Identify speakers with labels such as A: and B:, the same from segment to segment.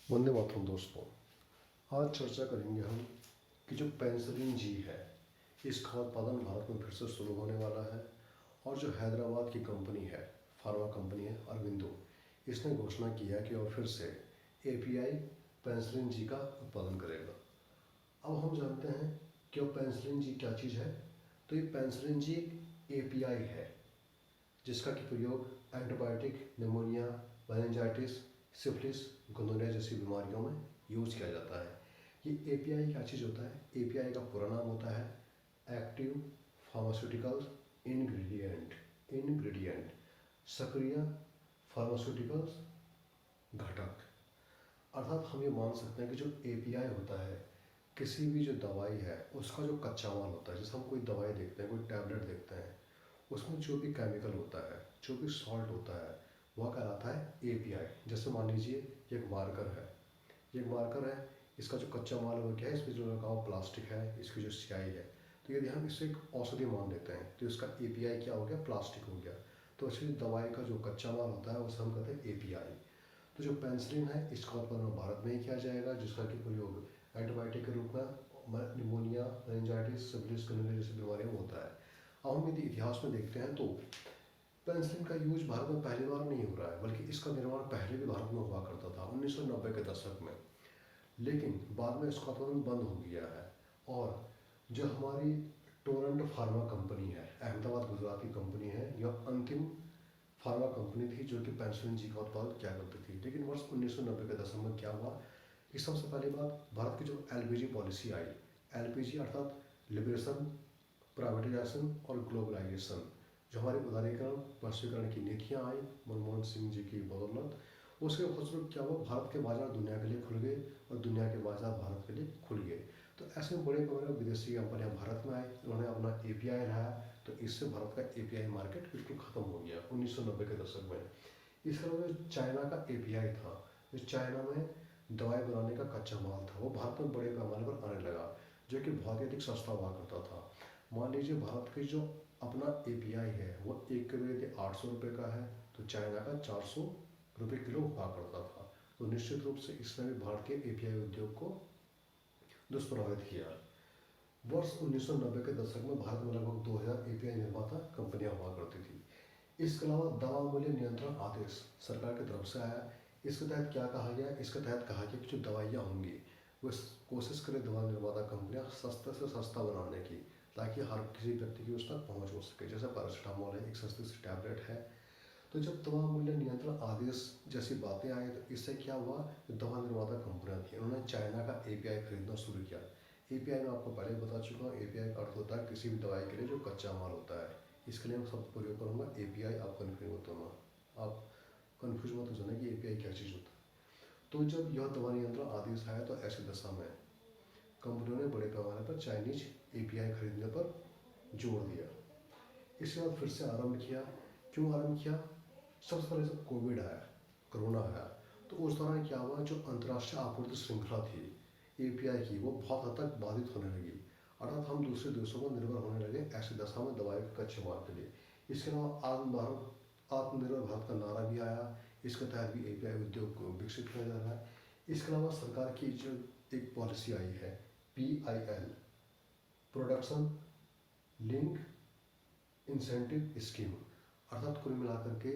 A: वंदे मातरम दोस्तों। आज चर्चा करेंगे हम कि जो पेनिसिलिन जी है इसका उत्पादन भारत में फिर से शुरू होने वाला है। और जो हैदराबाद की कंपनी है, फार्मा कंपनी है अरविंदो, इसने घोषणा की है कि वो फिर से एपीआई पेनिसिलिन जी का उत्पादन करेगा। अब हम जानते हैं कि वो पेनिसिलिन जी क्या चीज़ है। तो ये पेनिसिलिन जी एपीआई है जिसका कि प्रयोग antibiotic, pneumonia, meningitis, syphilis, gonorrhoea जैसी बीमारियों में यूज किया जाता है। ये एपीआई क्या चीज़ होता है? एपीआई का पूरा नाम होता है एक्टिव फार्मास्यूटिकल इंग्रेडिएंट। इंग्रेडिएंट सक्रिय फार्मास्यूटिकल्स घटक। अर्थात हम ये मान सकते हैं कि जो एपीआई होता है, किसी भी जो दवाई है उसका जो कच्चा माल होता है, जैसे हम कोई दवाई देखते हैं, कोई टैबलेट देखते हैं, उसमें जो भी केमिकल होता है, जो भी सॉल्ट होता है, वह कहलाता है एपीआई। जैसे मान लीजिए ये एक मार्कर है, ये एक मार्कर है, इसका जो कच्चा माल है वो क्या है, इसमें जो लगा हुआ प्लास्टिक है, इसकी जो स्याही है। तो यदि हम इससे एक औषधि मान लेते हैं तो इसका एपीआई क्या हो गया? प्लास्टिक हो गया। तो ऐसे दवाई का जो कच्चा माल होता है उसे हम कहते हैं एपीआई। तो जो पेनिसिलिन है इसका उत्पादन भारत में ही किया जाएगा, जिसका कि प्रयोग एंटीबायोटिक के रूप में निमोनिया, मेनिंजाइटिस, सिफिलिस, गोनोरिया जैसी बीमारियों में होता है। अब हम यदि इतिहास में देखते हैं तो पेनिसिलिन का यूज भारत में पहली बार नहीं हो रहा है, बल्कि इसका निर्माण पहले भी भारत में हुआ करता था 1990 के दशक में। लेकिन बाद में इसका उत्पादन बंद हो गया है। और जो हमारी टोरेंट फार्मा कंपनी है, अहमदाबाद गुजरात की कंपनी है, यह अंतिम फार्मा कंपनी थी जो कि पेनिसिलिन जी का उत्पादन किया करती थी। लेकिन वर्ष 1990 के दशक में क्या हुआ कि सबसे पहली बात, भारत की जो एलपीजी पॉलिसी आई, एलपीजी अर्थात लिबरेशन, प्राइवेटाइजेशन और ग्लोबलाइजेशन, जो हमारी उदारीकरण वैश्वीकरण की नीतियाँ आई मनमोहन सिंह जी की बदौलत, उसके फलस्वरूप क्या हुआ, भारत के बाजार दुनिया के लिए खुल गए और दुनिया के बाजार भारत के लिए खुल गए। तो ऐसे में बड़े बड़े विदेशी कंपनियां भारत में आई, उन्होंने अपना एपीआई लाया, तो इससे भारत का एपीआई मार्केट बिल्कुल ख़त्म हो गया 1990 के दशक में। इसके अलावा जो चाइना का एपीआई था, जो चाइना में दवाई बनाने का कच्चा माल था, वो भारत में बड़े पैमाने पर आने लगा, जो कि बहुत ही अधिक सस्ता हुआ करता था। मान लीजिए भारत की जो अपना एपीआई है वो एक किलो यदि 800 रुपये का है, तो चाइना का 400 रुपये किलो हुआ करता था। तो निश्चित रूप से इसने भी भारतीय एपीआई उद्योग को दुष्प्रभावित किया। वर्ष 1990 के दशक में भारत में लगभग 2000 एपीआई निर्माता कंपनियां हुआ करती थी। इसके अलावा दवा मूल्य नियंत्रण आदेश सरकार की तरफ से आया। इसके तहत क्या कहा गया? इसके तहत कहा गया कि जो दवाइयाँ होंगी वो कोशिश करें दवा निर्माता कंपनियां सस्ते से सस्ता बनाने की, ताकि हर किसी व्यक्ति की उस तक पहुँच हो सके। जैसे पैरासीटामोल है, एक सस्ती सी टैबलेट है। तो जब दवा मूल्य नियंत्रण आदेश जैसी बातें आई तो इससे क्या हुआ, जो दवा निर्माता कंपनियां थी उन्होंने चाइना का एपीआई खरीदना शुरू किया। एपीआई में आपको पहले बता चुका हूँ, एपीआई का अर्थ होता है किसी भी दवाई के लिए जो कच्चा माल होता है। इसके लिए मैं शब्द प्रयोग करूँगा एपीआई, आप कन्फ्यूज मत होना, आप कन्फ्यूज मत हो जाना कि एपीआई क्या चीज़ होता है। तो जब यह दवा नियंत्रण आदेश आया तो ऐसी दशा में कंपनियों ने बड़े पैमाने पर चाइनीज एपीआई खरीदने पर जोर दिया। इसके बाद फिर से आरंभ किया। क्यों आरंभ किया? सबसे पहले जब कोविड आया, कोरोना आया, तो उस दौरान क्या हुआ, जो अंतर्राष्ट्रीय आपूर्ति श्रृंखला थी एपीआई की, वो बहुत हद तक बाधित होने लगी। अर्थात हम दूसरे देशों पर निर्भर होने लगे ऐसी दशा में दवाई के कच्चे माल के लिए। इसके अलावा आत्मनिर्भर भारत का नारा भी आया, इसके तहत भी एपीआई उद्योग को विकसित किया जा रहा है। इसके अलावा सरकार की जो एक पॉलिसी आई है PIL, production link incentive scheme, अर्थात कुल मिलाकर के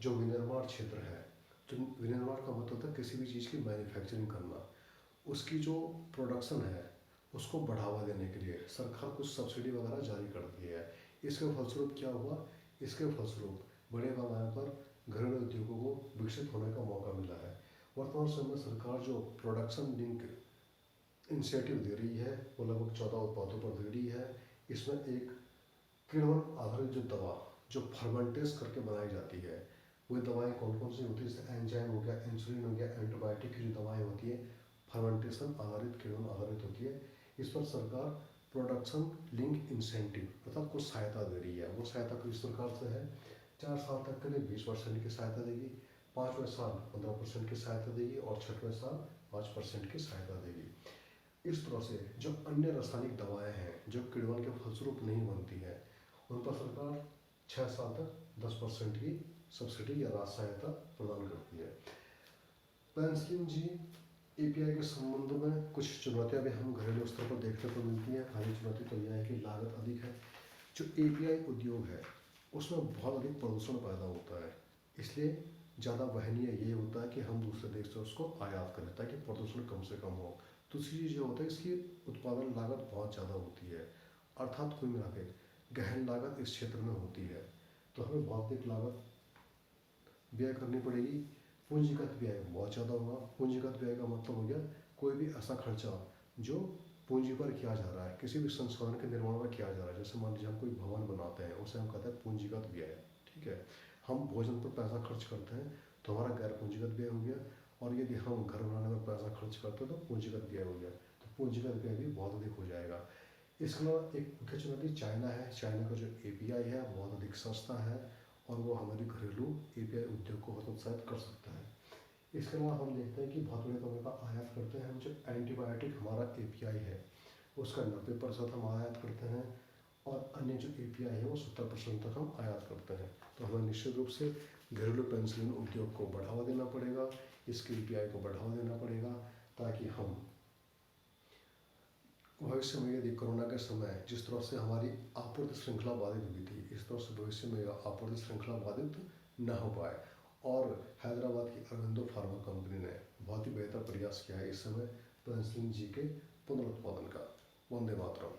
A: जो विनिर्माण क्षेत्र है, जो विनिर्माण का मतलब होता है किसी भी चीज़ की मैन्युफैक्चरिंग करना, उसकी जो प्रोडक्शन है उसको बढ़ावा देने के लिए सरकार कुछ सब्सिडी वगैरह जारी करती है। इसके फलस्वरूप क्या हुआ, इसके फलस्वरूप बड़े पैमाने पर घरेलू उद्योगों को विकसित होने का मौका मिला है। वर्तमान समय में सरकार जो प्रोडक्शन लिंक इंसेंटिव दे रही है वो लगभग 14 उत्पादों पर दे रही है। इसमें एक किण्वन आधारित जो दवा जो फर्मेंटेस करके बनाई जाती है, वो दवाएं कौन कौन सी होती है, जैसे एंजाइम हो गया, इंसुलिन हो गया, एंटीबायोटिक की जो दवाएं होती है फर्मेंटेशन आधारित, किण्वन आधारित होती है। इस पर सरकार प्रोडक्शन लिंक इंसेंटिव अर्थात कुछ सहायता दे रही है। वो सहायता किस प्रकार से है? 4 साल तक के लिए 20% की सहायता देगी, 5वें साल 15% की सहायता देगी और 6वें साल 5% की सहायता देगी। इस तरह से जो अन्य रासायनिक दवाएं हैं जो किण्वन के फलस्वरूप नहीं बनती हैं, उन पर सरकार 6 साल तक 10% की सब्सिडी या राशि सहायता प्रदान करती है। पेनिसिलिन जी एपीआई के संबंध में कुछ चुनौतियां भी हम घरेलू स्तर पर देखने को मिलती हैं। पहली चुनौती तो यह है कि लागत अधिक है। जो एपीआई उद्योग है उसमें बहुत अधिक प्रदूषण पैदा होता है, इसलिए ज़्यादा वहनीय ये होता है कि हम दूसरे देश से उसको आयात करें ताकि प्रदूषण कम से कम हो। दूसरी चीज़ ये होता है इसकी उत्पादन लागत बहुत ज़्यादा होती है, अर्थात कुल मिला के गहन लागत इस क्षेत्र में होती है। तो हमें भौतिक लागत व्यय करनी पड़ेगी। पूंजीगत व्यय बहुत ज़्यादा होगा। पूंजीगत व्यय का मतलब हो गया कोई भी ऐसा खर्चा जो पूंजी पर किया जा रहा है, किसी भी संस्थान के निर्माण में किया जा रहा है। जैसे मान लीजिए हम कोई भवन बनाते हैं, उसे हम कहते हैं पूंजीगत व्यय। ठीक है, हम भोजन पर पैसा खर्च करते हैं तो हमारा गैर पूंजीगत व्यय हो गया। और यदि हम घर बनाने में पैसा खर्च करते हैं तो पूंजीगत व्यय हो गया। तो पूंजीगत व्यय भी बहुत अधिक हो जाएगा। इसके अलावा एक मुख्य चुनौती चाइना है। चाइना का जो एपीआई है बहुत अधिक सस्ता है और वो हमारे घरेलू एपीआई उद्योग को हतोत्साहित कर सकता है। इसके अलावा हम देखते हैं कि बहुत बड़े पैमाने का आयात करते हैं हम। जो एंटीबायोटिक हमारा एपीआई है उसका 90% हम आयात करते हैं और अन्य जो एपीआई है वो 70% तक हम आयात करते हैं। तो हमें निश्चित रूप से घरेलू पेनिसिलिन उद्योग को बढ़ावा देना पड़ेगा, इसके एपीआई को बढ़ावा देना पड़ेगा, ताकि हम भविष्य में यदि कोरोना के समय जिस तरह से हमारी आपूर्ति श्रृंखला बाधित हुई थी, इस तरह से भविष्य में आपूर्ति श्रृंखला बाधित न हो पाए। और हैदराबाद की अरविंदो फार्मा कंपनी ने बहुत ही बेहतर प्रयास किया है इस समय पेनिसिलिन जी के पुनरुत्पादन का। वंदे मातरम।